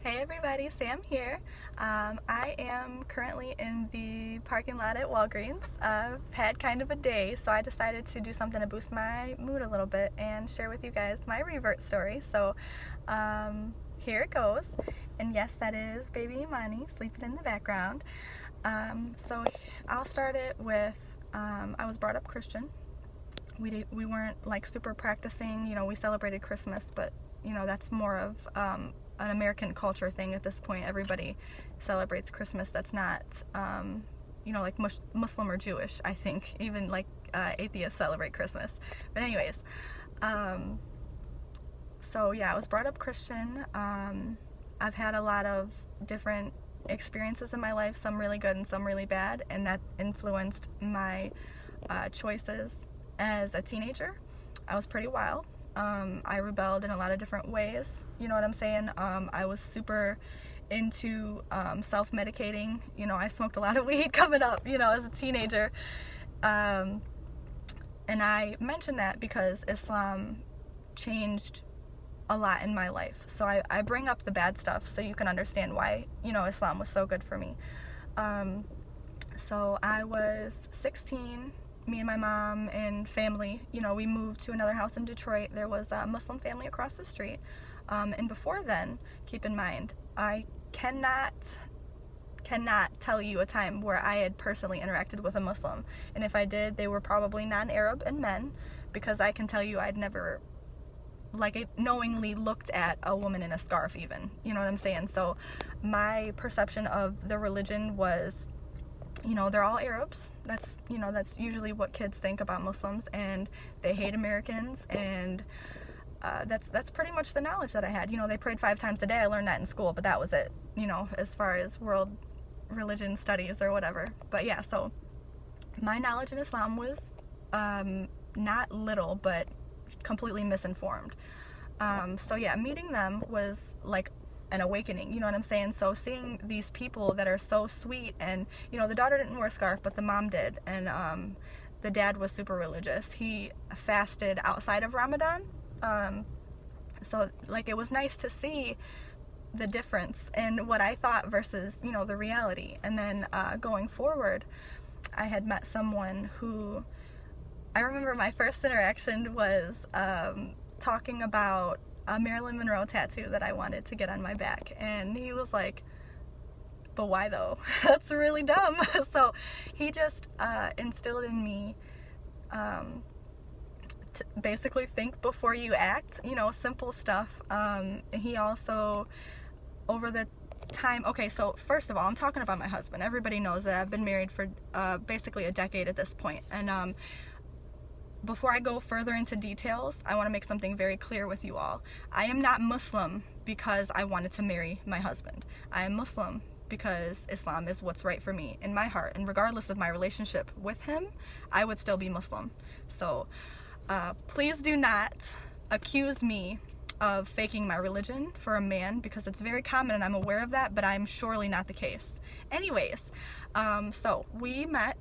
Hey everybody, Sam here. I am currently in the parking lot at Walgreens. I've had kind of a day, so I decided to do something to boost my mood a little bit and share with you guys my revert story. Here it goes. And yes, that is baby Imani sleeping in the background. So I'll start it with I was brought up Christian. We weren't like super practicing, we celebrated Christmas, but that's more of an American culture thing at this point. Everybody celebrates Christmas. That's not like Muslim or Jewish. I think even like atheists celebrate Christmas. But anyways, so yeah, I was brought up Christian. I've had a lot of different experiences in my life, some really good and some really bad, and that influenced my choices as a teenager. I was pretty wild. I rebelled in a lot of different ways. You know what I'm saying? I was super into self-medicating. I smoked a lot of weed coming up, as a teenager. And I mention that because Islam changed a lot in my life. So I bring up the bad stuff so you can understand why, Islam was so good for me. So I was 16. Me and my mom and family, we moved to another house in Detroit. There was a Muslim family across the street. And before then, keep in mind, I cannot tell you a time where I had personally interacted with a Muslim. And if I did, they were probably non-Arab and men, because I can tell you I'd never knowingly looked at a woman in a scarf even. You know what I'm saying? So my perception of the religion was, they're all Arabs. That's usually what kids think about Muslims, and they hate Americans, and that's pretty much the knowledge that I had. They prayed 5 times a day. I learned that in school, but that was it, as far as world religion studies or whatever. But yeah, so my knowledge in Islam was not little, but completely misinformed. So yeah, meeting them was like an awakening, you know what I'm saying? So seeing these people that are so sweet, and the daughter didn't wear a scarf, but the mom did, and the dad was super religious. He fasted outside of Ramadan. So it was nice to see the difference in what I thought versus the reality. And then going forward, I had met someone who, I remember my first interaction was talking about a Marilyn Monroe tattoo that I wanted to get on my back, and he was like, but why though? That's really dumb. So he just instilled in me to basically think before you act, simple stuff. He also, over the time, okay, so first of all, I'm talking about my husband. Everybody knows that I've been married for basically a decade at this point, and before I go further into details, I want to make something very clear with you all. I am not Muslim because I wanted to marry my husband. I am Muslim because Islam is what's right for me in my heart. And regardless of my relationship with him, I would still be Muslim. So please do not accuse me of faking my religion for a man, because it's very common and I'm aware of that, but I'm surely not the case. Anyways, so we met,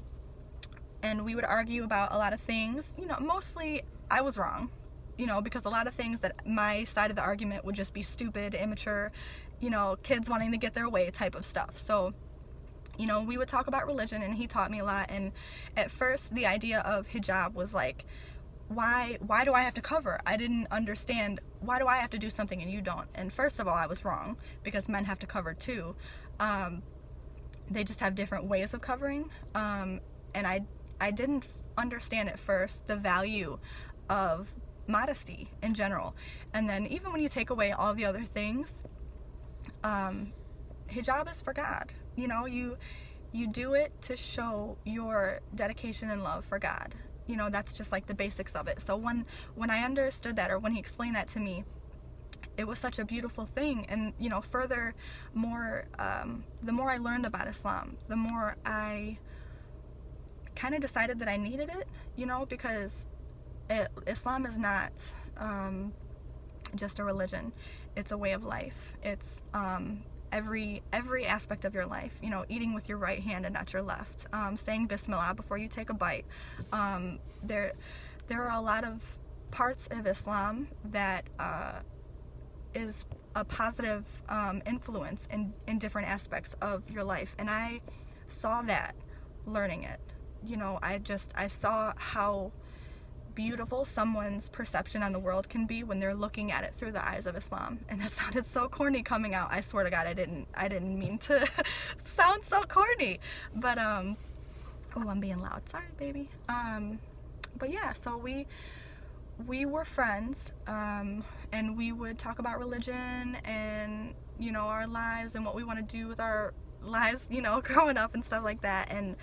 and we would argue about a lot of things. Mostly I was wrong, because a lot of things that my side of the argument would just be stupid, immature, kids wanting to get their way type of stuff. So, we would talk about religion, and he taught me a lot. And at first, the idea of hijab was like, why do I have to cover? I didn't understand, why do I have to do something and you don't? And first of all, I was wrong, because men have to cover too. They just have different ways of covering. And I didn't understand at first the value of modesty in general. And then even when you take away all the other things, hijab is for God. You do it to show your dedication and love for God. That's just like the basics of it. So when I understood that, or when he explained that to me, it was such a beautiful thing. And the more I learned about Islam, the more I kind of decided that I needed it, because Islam is not just a religion. It's a way of life. It's every aspect of your life. Eating with your right hand and not your left. Saying Bismillah before you take a bite. There are a lot of parts of Islam that is a positive influence in different aspects of your life. And I saw that learning it. You know, I saw how beautiful someone's perception on the world can be when they're looking at it through the eyes of Islam. And that sounded so corny coming out. I swear to God, I didn't mean to sound so corny. But oh, I'm being loud. Sorry, baby. But yeah, so we were friends, and we would talk about religion and, you know, our lives and what we want to do with our lives, you know, growing up and stuff like that. And,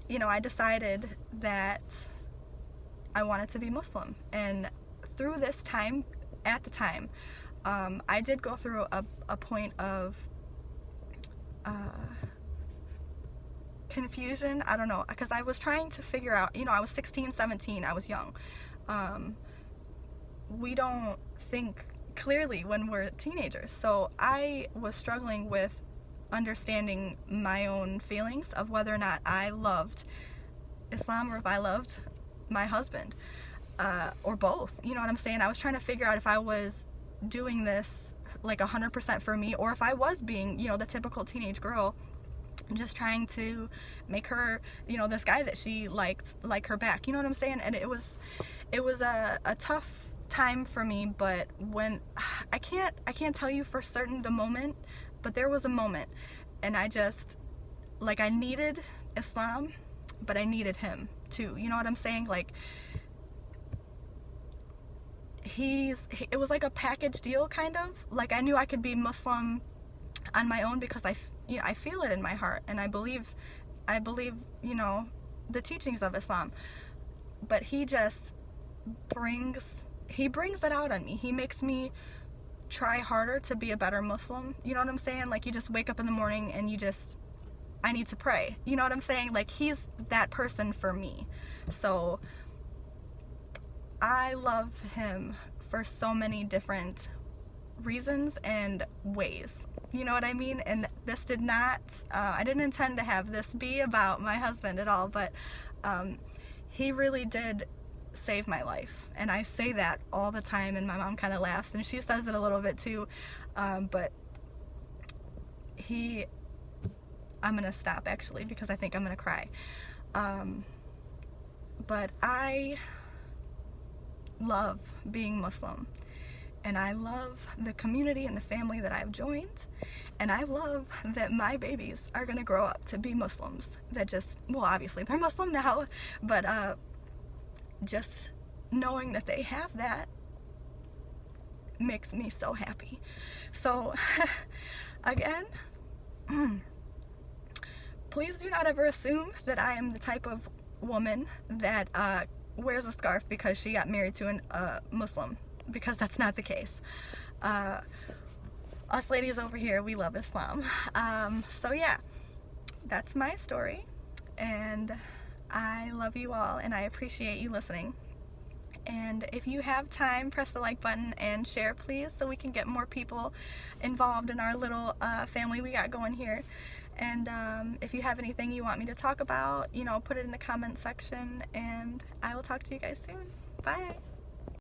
you know, I decided that I wanted to be Muslim. And through this time, at the time, I did go through a point of confusion. I don't know, because I was trying to figure out, you know, I was 16, 17, I was young. We don't think clearly when we're teenagers. So I was struggling with understanding my own feelings of whether or not I loved Islam or if I loved my husband, or both. You know what I'm saying? I was trying to figure out if I was doing this like 100% for me, or if I was being, you know, the typical teenage girl, just trying to make her, you know, this guy that she liked, like her back. You know what I'm saying? And it was a tough time for me. But when I can't tell you for certain the moment, but there was a moment, and I just, like, I needed Islam, but I needed him too. You know what I'm saying? Like, it was like a package deal, kind of. Like, I knew I could be Muslim on my own because I feel it in my heart, and I believe, you know, the teachings of Islam. But he just brings it out on me. He makes me try harder to be a better Muslim. You know what I'm saying? Like, you just wake up in the morning and I need to pray. You know what I'm saying? Like, he's that person for me. So I love him for so many different reasons and ways. You know what I mean? And this did not, I didn't intend to have this be about my husband at all, but he really did save my life. And I say that all the time, and my mom kind of laughs, and she says it a little bit too. But I'm gonna stop actually, because I think I'm gonna cry. But I love being Muslim, and I love the community and the family that I've joined, and I love that my babies are gonna grow up to be Muslims that just, well, obviously they're Muslim now, but just knowing that they have that makes me so happy. So again, please do not ever assume that I am the type of woman that wears a scarf because she got married to a Muslim, because that's not the case. Us ladies over here, we love Islam. So yeah, that's my story, and I love you all, and I appreciate you listening. And if you have time, press the like button and share, please, so we can get more people involved in our little family we got going here. And if you have anything you want me to talk about, you know, put it in the comment section, and I will talk to you guys soon. Bye.